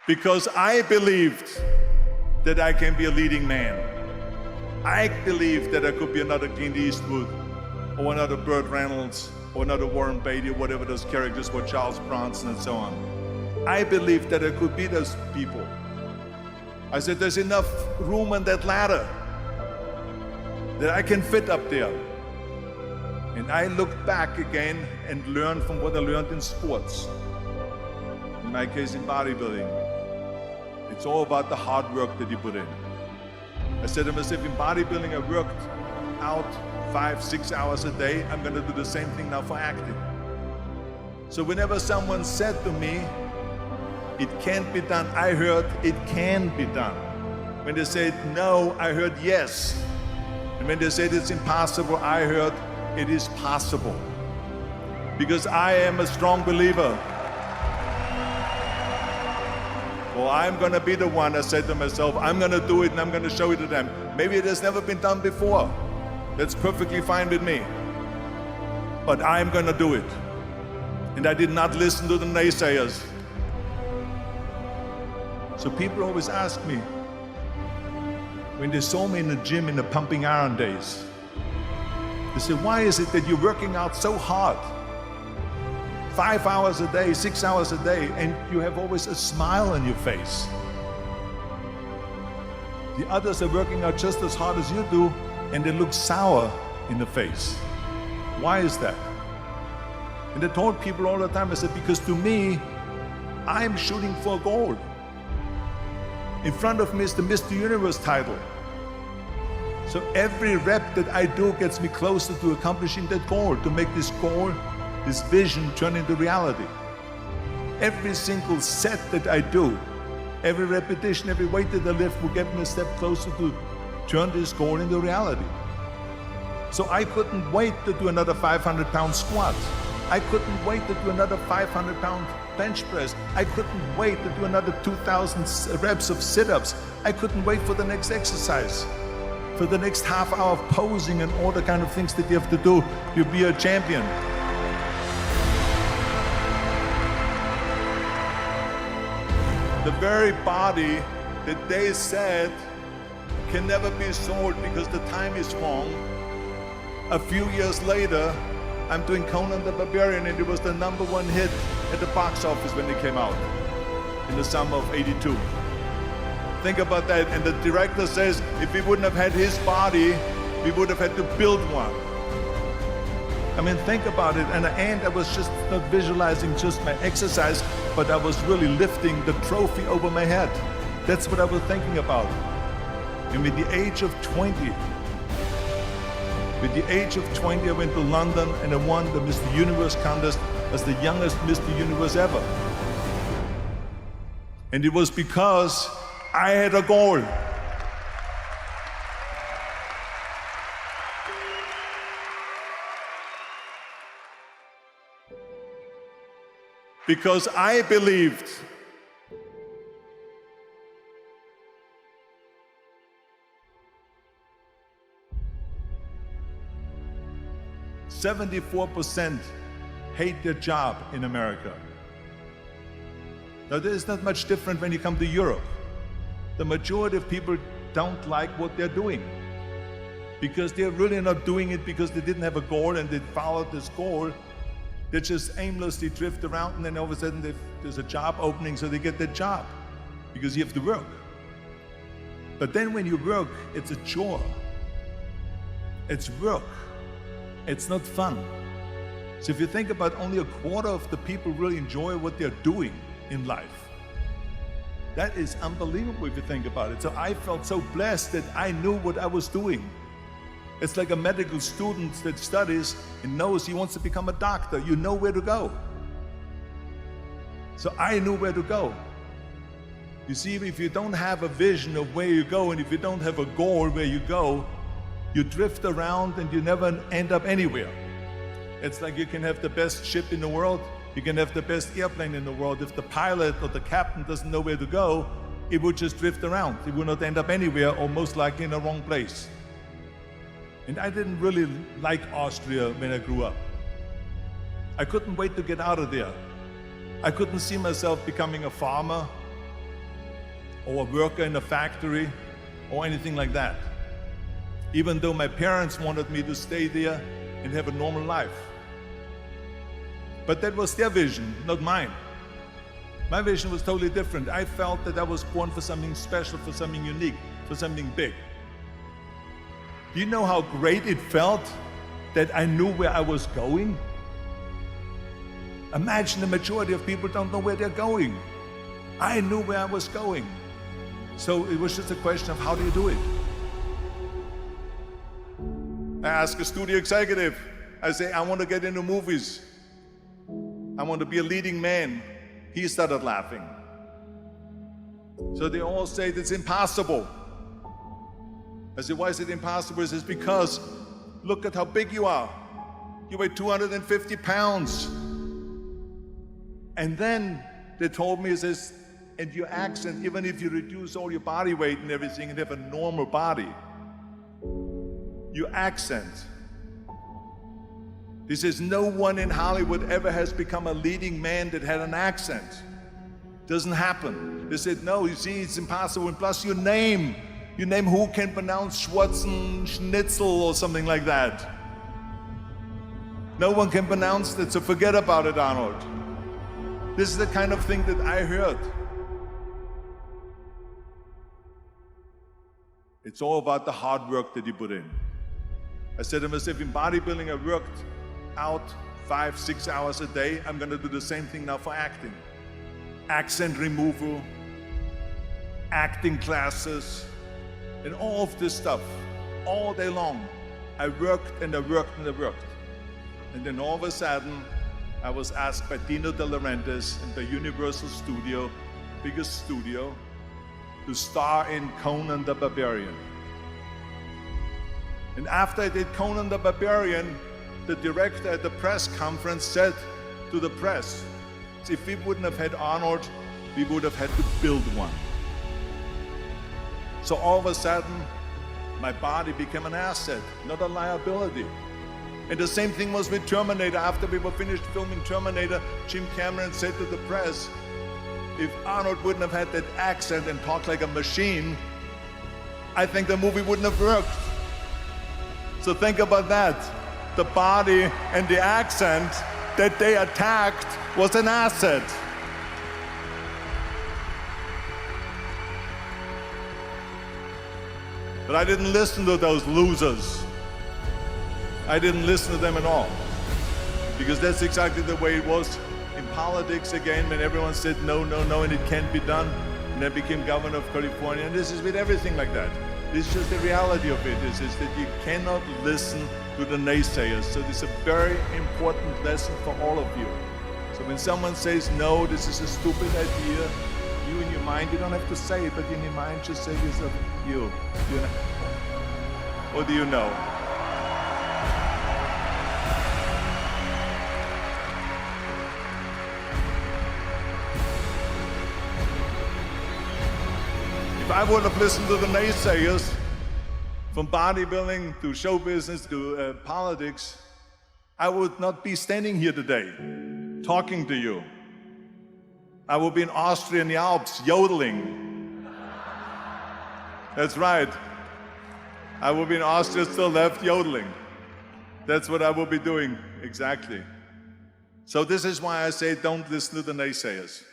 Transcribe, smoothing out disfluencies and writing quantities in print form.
Because I believed that I can be a leading man. I believed that I could be another Clint Eastwood, or another Burt Reynolds, or another Warren Beatty, or whatever those characters were, Charles Bronson and so on. I believed that I could be those people. I said, there's enough room on that ladder that I can fit up there. And I looked back again and learned from what I learned in sports. In my case, in bodybuilding. It's all about the hard work that you put in. I said to myself, in bodybuilding, I worked out 5-6 hours a day. I'm going to do the same thing now for acting. So whenever someone said to me, it can't be done, I heard it can be done. When they said no, I heard yes. And when they said it's impossible, I heard it is possible. Because I am a strong believer. Well, I'm going to be the one, I said to myself, I'm going to do it and I'm going to show it to them. Maybe it has never been done before. That's perfectly fine with me. But I'm going to do it. And I did not listen to the naysayers. So people always ask me, when they saw me in the gym in the pumping iron days, they say, why is it that you're working out so hard? 5 hours a day, 6 hours a day, and you have always a smile on your face. The others are working out just as hard as you do, and they look sour in the face. Why is that? And I told people all the time, I said, because to me, I'm shooting for a goal. In front of me is the Mr. Universe title. So every rep that I do gets me closer to accomplishing that goal, to make this goal, this vision turn into reality. Every single set that I do, every repetition, every weight that I lift will get me a step closer to turn this goal into reality. So I couldn't wait to do another 500-pound squat. I couldn't wait to do another 500-pound bench press. I couldn't wait to do another 2,000 reps of sit-ups. I couldn't wait for the next exercise, for the next half hour of posing and all the kind of things that you have to do to be a champion. The very body that they said can never be sold because the time is wrong. A few years later, I'm doing Conan the Barbarian, and it was the #1 hit at the box office when it came out in the summer of '82. Think about that. And the director says, if we wouldn't have had his body, we would have had to build one. I mean, think about it. And at the end, I was just not visualizing just my exercise, but I was really lifting the trophy over my head. That's what I was thinking about. And with the age of 20, I went to London and I won the Mr. Universe contest as the youngest Mr. Universe ever. And it was because I had a goal. Because I believed .74% hate their job in America. Now, there's not much different when you come to Europe. The majority of people don't like what they're doing because they're really not doing it because they didn't have a goal and they followed this goal. They just aimlessly drift around, and then all of a sudden there's a job opening, so they get that job because you have to work. But then when you work, it's a chore. It's work. It's not fun. So if you think about only 1/4 of the people really enjoy what they're doing in life, that is unbelievable if you think about it. So I felt so blessed that I knew what I was doing. It's like a medical student that studies and knows he wants to become a doctor. You know where to go. So I knew where to go. You see, if you don't have a vision of where you go, and if you don't have a goal where you go, you drift around and you never end up anywhere. It's like you can have the best ship in the world, you can have the best airplane in the world. If the pilot or the captain doesn't know where to go, it would just drift around. It would not end up anywhere, or most likely in the wrong place. And I didn't really like Austria when I grew up. I couldn't wait to get out of there. I couldn't see myself becoming a farmer. or a worker in a factory or anything like that. Even though my parents wanted me to stay there and have a normal life. But that was their vision, not mine. My vision was totally different. I felt that I was born for something special, for something unique, for something big. Do you know how great it felt that I knew where I was going? Imagine the majority of people don't know where they're going. I knew where I was going. So it was just a question of how do you do it? I asked a studio executive, I say, I want to get into movies. I want to be a leading man. He started laughing. So they all say it's impossible. I said, why is it impossible? He says, because look at how big you are. You weigh 250 pounds. And then they told me, he says, and your accent, even if you reduce all your body weight and everything and have a normal body, your accent. He says, no one in Hollywood ever has become a leading man that had an accent. Doesn't happen. They said, no, you see, it's impossible. And plus your name who can pronounce Schwarzenegger or something like that. No one can pronounce that, so forget about it, Arnold. This is the kind of thing that I heard. It's all about the hard work that you put in. I said to myself, in bodybuilding, I worked out 5-6 hours a day. I'm going to do the same thing now for acting. Accent removal, acting classes, and all of this stuff, all day long. I worked and I worked and I worked. And then all of a sudden, I was asked by Dino De Laurentiis in the Universal Studio, biggest studio, to star in Conan the Barbarian. And after I did Conan the Barbarian, the director at the press conference said to the press, if we wouldn't have had Arnold, we would have had to build one. So all of a sudden, my body became an asset, not a liability. And the same thing was with Terminator. After we were finished filming Terminator, Jim Cameron said to the press, if Arnold wouldn't have had that accent and talked like a machine, I think the movie wouldn't have worked. So think about that. The body and the accent that they attacked was an asset. But I didn't listen to those losers. I didn't listen to them at all. Because that's exactly the way it was in politics again, when everyone said no, no, no, and it can't be done. And I became governor of California, and this is with everything like that. This is just the reality of it, is that you cannot listen to the naysayers. So this is a very important lesson for all of you. So when someone says, no, this is a stupid idea, you in your mind, you don't have to say it, but in your mind just say to yourself, you know, or do you know? If I would have listened to the naysayers, from bodybuilding to show business to politics, I would not be standing here today, talking to you. I would be in Austria in the Alps, yodeling. That's right. I would be in Austria, still left, yodeling. That's what I will be doing, exactly. So this is why I say don't listen to the naysayers.